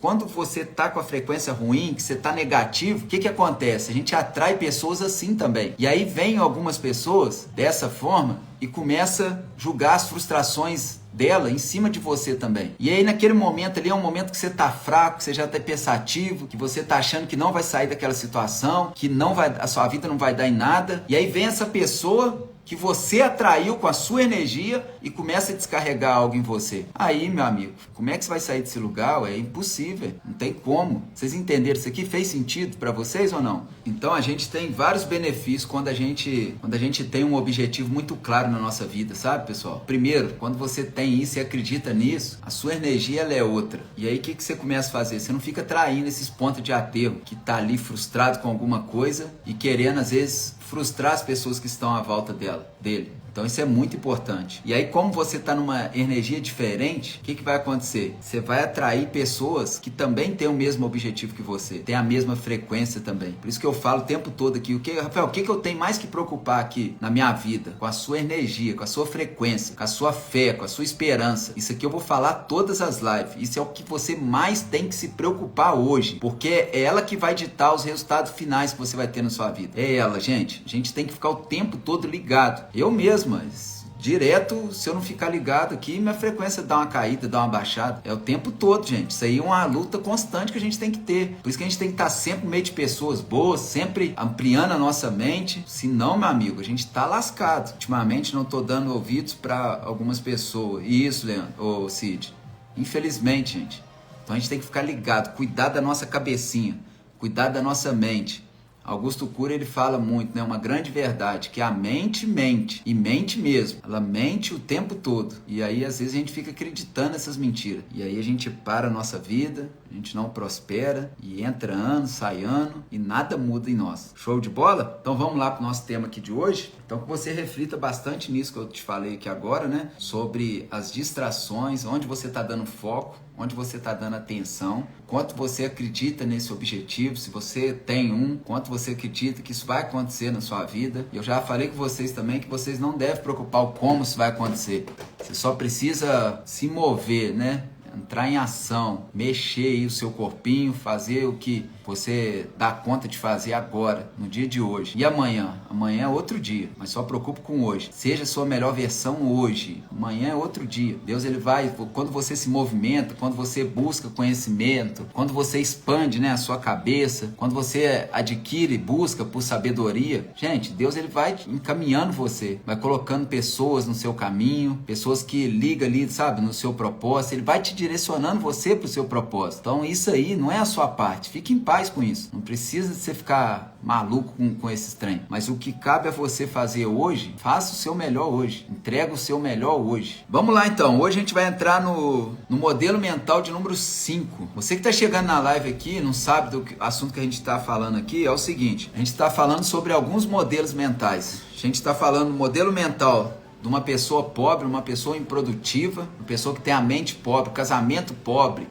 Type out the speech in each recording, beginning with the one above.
Quando você tá com a frequência ruim, que você tá negativo, o que acontece? A gente atrai pessoas assim também. E aí vem algumas pessoas dessa forma e começa a julgar as frustrações dela em cima de você também. E aí naquele momento ali é um momento que você tá fraco, que você já tá pensativo, que você tá achando que não vai sair daquela situação, que não vai, a sua vida não vai dar em nada. E aí vem essa pessoa que você atraiu com a sua energia e começa a descarregar algo em você. Aí, meu amigo, como é que você vai sair desse lugar? É impossível, não tem como. Vocês entenderam isso aqui? Fez sentido para vocês ou não? Então a gente tem vários benefícios quando a gente tem um objetivo muito claro na nossa vida, sabe, pessoal? Primeiro, quando você tem isso e acredita nisso, a sua energia ela é outra. E aí o que você começa a fazer? Você não fica traindo esses pontos de aterro que tá ali frustrado com alguma coisa e querendo às vezes frustrar as pessoas que estão à volta dele. Então isso é muito importante. E aí como você está numa energia diferente, o que vai acontecer? Você vai atrair pessoas que também têm o mesmo objetivo que você, têm a mesma frequência também. Por isso que eu falo o tempo todo aqui, Rafael, o que eu tenho mais que preocupar aqui na minha vida? Com a sua energia, com a sua frequência, com a sua fé, com a sua esperança. Isso aqui eu vou falar todas as lives. Isso é o que você mais tem que se preocupar hoje, porque é ela que vai ditar os resultados finais que você vai ter na sua vida. É ela, gente. A gente tem que ficar o tempo todo ligado. Eu mesmo, mas direto, se eu não ficar ligado aqui, minha frequência dá uma caída, dá uma baixada. É o tempo todo, gente. Isso aí é uma luta constante que a gente tem que ter. Por isso que a gente tem que estar sempre no meio de pessoas boas, sempre ampliando a nossa mente. Senão, meu amigo, a gente tá lascado. Ultimamente não tô dando ouvidos para algumas pessoas. E isso, Leandro, ô Cid. Infelizmente, gente. Então a gente tem que ficar ligado, cuidar da nossa cabecinha, cuidar da nossa mente. Augusto Cury ele fala muito, né? Uma grande verdade, que a mente mente, e mente mesmo. Ela mente o tempo todo. E aí às vezes a gente fica acreditando nessas mentiras. E aí a gente para a nossa vida, a gente não prospera, e entra ano, sai ano, e nada muda em nós. Show de bola? Então vamos lá para o nosso tema aqui de hoje. Então que você reflita bastante nisso que eu te falei aqui agora, né? Sobre as distrações, onde você está dando foco, onde você está dando atenção, quanto você acredita nesse objetivo, se você tem quanto você acredita que isso vai acontecer na sua vida. Eu já falei com vocês também que vocês não devem preocupar o como isso vai acontecer. Você só precisa se mover, né? Entrar em ação, mexer aí o seu corpinho, fazer o que você dá conta de fazer agora, no dia de hoje. E amanhã? Amanhã é outro dia, mas só preocupe com hoje. Seja a sua melhor versão hoje. Amanhã é outro dia. Deus ele vai, quando você se movimenta, quando você busca conhecimento, quando você expande, né, a sua cabeça, quando você adquire, busca por sabedoria, gente, Deus ele vai encaminhando você, vai colocando pessoas no seu caminho, pessoas que ligam ali, sabe, no seu propósito, ele vai te direcionando você para o seu propósito. Então isso aí não é a sua parte, fique em paz com isso, não precisa de você ficar maluco com esse trem, mas o que cabe a você fazer hoje, faça o seu melhor hoje, entrega o seu melhor hoje. Vamos lá então, hoje a gente vai entrar no modelo mental de número 5. Você que está chegando na live aqui, não sabe do assunto que a gente está falando aqui, é o seguinte, a gente está falando sobre alguns modelos mentais. A gente está falando do modelo mental de uma pessoa pobre, uma pessoa improdutiva, uma pessoa que tem a mente pobre, casamento pobre,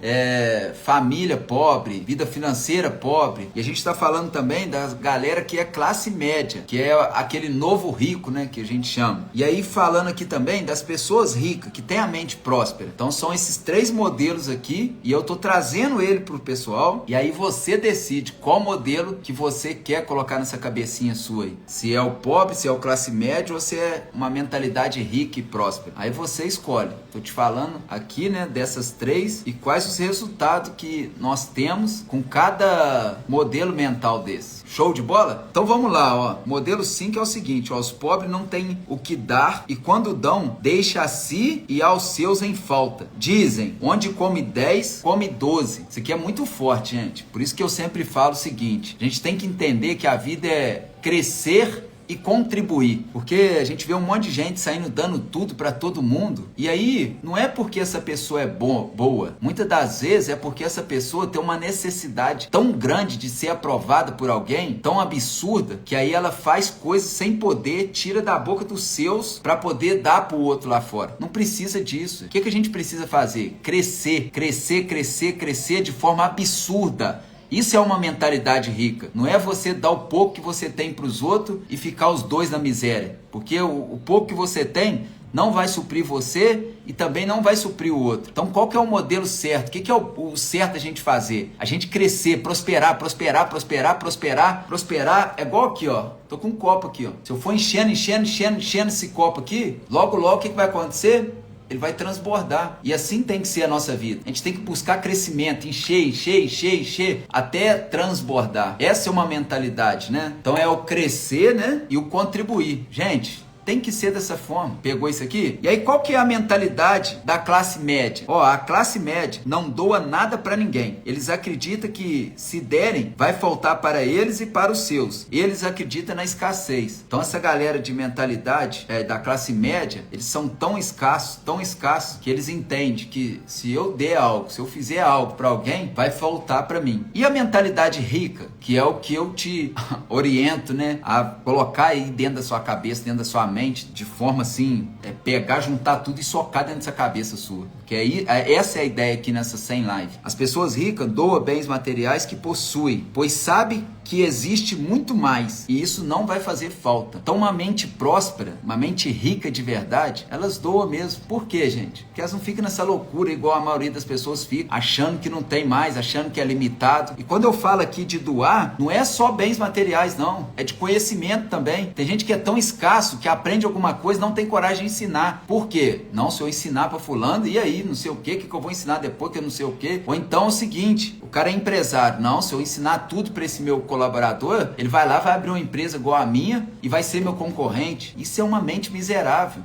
família pobre, vida financeira pobre. E a gente está falando também da galera que é classe média, que é aquele novo rico, né, que a gente chama. E aí falando aqui também das pessoas ricas, que têm a mente próspera. Então são esses 3 modelos aqui, e eu tô trazendo ele pro pessoal, e aí você decide qual modelo que você quer colocar nessa cabecinha sua aí. Se é o pobre, se é o classe média, ou se é uma mentalidade rica e próspera. Aí você escolhe. Tô te falando aqui, né, dessas 3 e quais os resultados que nós temos com cada modelo mental desse. Show de bola? Então vamos lá, ó. Modelo 5 é o seguinte, ó, os pobres não têm o que dar e quando dão, deixa a si e aos seus em falta. Dizem, onde come 10, come 12. Isso aqui é muito forte, gente. Por isso que eu sempre falo o seguinte, a gente tem que entender que a vida é crescer e contribuir, porque a gente vê um monte de gente saindo dando tudo para todo mundo, e aí não é porque essa pessoa é boa, muitas das vezes é porque essa pessoa tem uma necessidade tão grande de ser aprovada por alguém, tão absurda, que aí ela faz coisas sem poder, tira da boca dos seus para poder dar pro outro lá fora. Não precisa disso. O que a gente precisa fazer? Crescer, crescer, crescer, crescer de forma absurda. Isso é uma mentalidade rica. Não é você dar o pouco que você tem para os outros e ficar os dois na miséria. Porque o pouco que você tem não vai suprir você e também não vai suprir o outro. Então qual que é o modelo certo? O que é o certo a gente fazer? A gente crescer, prosperar, prosperar, prosperar, prosperar, prosperar. É igual aqui, ó. Tô com um copo aqui, ó. Se eu for enchendo esse copo aqui, logo, o que vai acontecer? Ele vai transbordar. E assim tem que ser a nossa vida. A gente tem que buscar crescimento, encher, até transbordar. Essa é uma mentalidade, né? Então é o crescer, né? E o contribuir. Gente, tem que ser dessa forma. Pegou isso aqui? E aí qual que é a mentalidade da classe média? Ó, a classe média não doa nada para ninguém. Eles acreditam que se derem, vai faltar para eles e para os seus. Eles acreditam na escassez. Então essa galera de mentalidade da classe média, eles são tão escassos, que eles entendem que se eu der algo, se eu fizer algo para alguém, vai faltar para mim. E a mentalidade rica, que é o que eu te oriento, né, a colocar aí dentro da sua cabeça, dentro da sua mente, de forma assim, pegar, juntar tudo e socar dentro dessa cabeça sua. Que aí, essa é a ideia aqui nessa 100 live. As pessoas ricas doam bens materiais que possuem, pois sabe que existe muito mais e isso não vai fazer falta. Então uma mente próspera, uma mente rica de verdade, elas doam mesmo. Por quê, gente? Porque elas não ficam nessa loucura igual a maioria das pessoas fica, achando que não tem mais, achando que é limitado. E quando eu falo aqui de doar, não é só bens materiais não, é de conhecimento também. Tem gente que é tão escasso que aprende alguma coisa, não tem coragem de ensinar. Por quê? Não, se eu ensinar para fulano, e aí, não sei o que eu vou ensinar depois que eu não sei o que. Ou então é o seguinte, o cara é empresário, não, se eu ensinar tudo para esse meu colaborador, ele vai lá, vai abrir uma empresa igual a minha e vai ser meu concorrente. Isso é uma mente miserável.